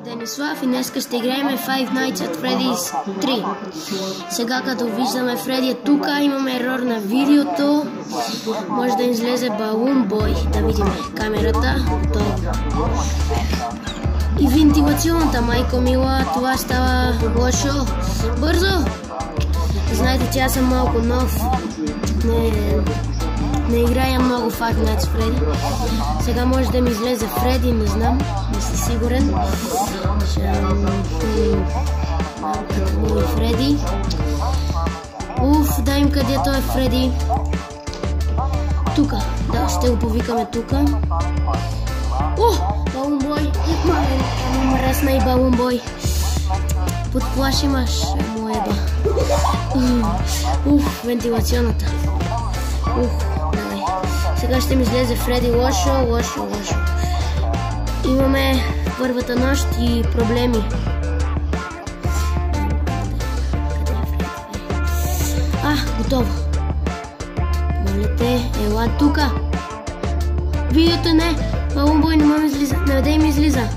Денислав и днеска ще играем Five Nights at Freddy's 3. Сега като виждаме Фреди е тук, имаме ерор на видеото. Може да излезе Balloon Boy. Да видим камерата. Готово. И вентилационната, майко мила, това става лошо. Бързо! Знаете, че аз съм малко нов. Не играя много Five Nights at Freddy. Сега може да ми излезе Фреди, не знам, не съм сигурен. Фреди. Да им където е Фреди. Тука, да, ще го повикаме тука. Балун бой. Мръсна и балун бой. Подплаши ма, ще му еба. Вентилационната. Давай. Сега ще ми излезе Фреди. Лошо. Имаме първата нощ и проблеми. Готово. Моля те, ела тука. Видеото не. Балун бой не ме излиза. Не дай ми излиза.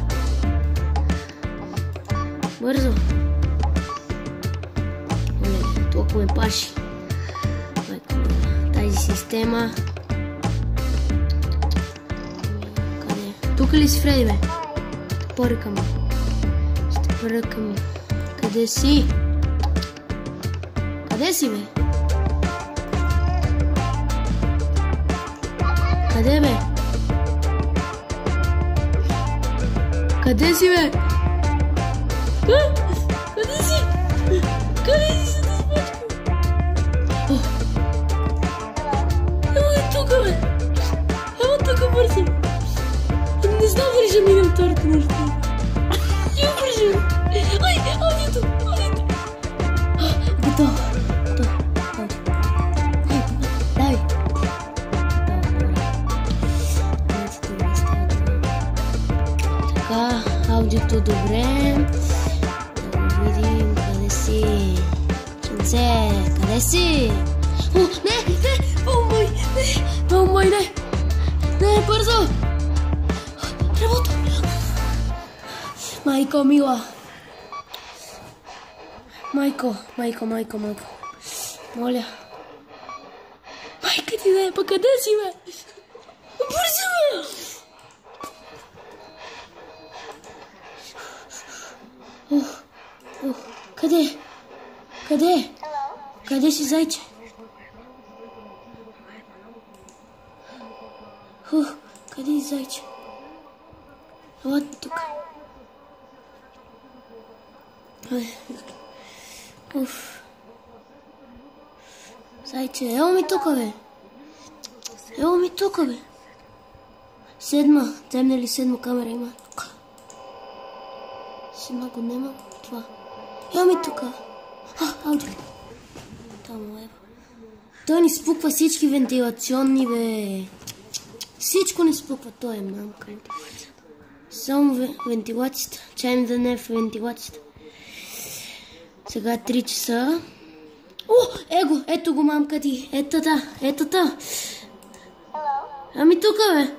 Бързо. Моля, толкова ме паши. Тази система. Къде? Тук ли си, Фреди, бе? Поръкам. Ще поръкам. Къде си? Къде си, бе? Къде, бе? Къде си, бе? Къде си? Къде си, тука, бе! Ела тука, бързо! Не знам дали ще минем втората нощ. Я бързо! Одито! Готово! Давай! Така, аудиото добре. Да го видим. Къде си? Ченце, къде си? Не! Балун бой, не! Не, бързо! Работа! Майко, мила! Майко! Моля! Майка ти, бе! Па къде си, бе? Бързо, бе! Къде? Къде си, зайче? Къде е зайче? Ела тук. Зайче, ела ми тука, бе. Седма. Темне ли седма камера има? Седма го нема. Това. Ела ми тука. Аудио. Там е. Той ни спуква всички вентилационни, бе. Всичко не спуква, той е мамка. Само вентилацията. Чаем да не е в вентилацията. Сега е 3 часа. Его! Ето го, мамка ти. Ето та. Ами тука, бе.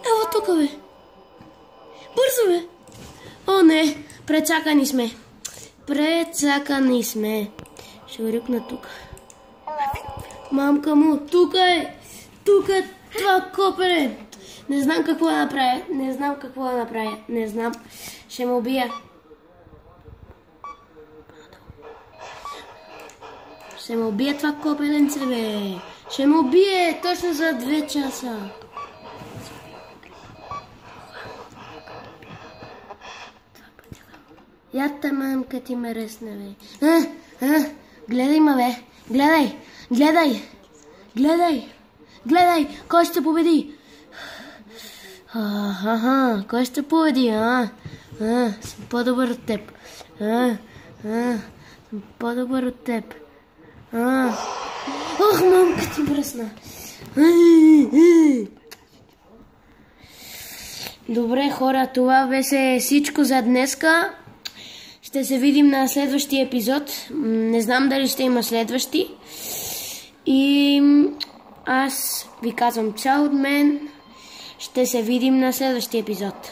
Ела тука, бе. Бързо, бе. Не. Прецакани сме. Ще го рюкна тук. Мамка му, тук е това копеле. Не знам какво да направя. Не знам. Ще ме убия. Ще ме убие това копеленце, бе. Ще ме убие точно за 2 часа. Ята, мамка ти ме ресна, бе. Гледай ма, бе. Гледай. Кой ще победи? Кой ще победи, Съм по-добър от теб. Мамка ти мръсна. Добре, хора, това беше всичко за днеска. Ще се видим на следващия епизод. Не знам дали ще има следващи. И Аз ви казвам чао от мен. Ще се видим на следващия епизод.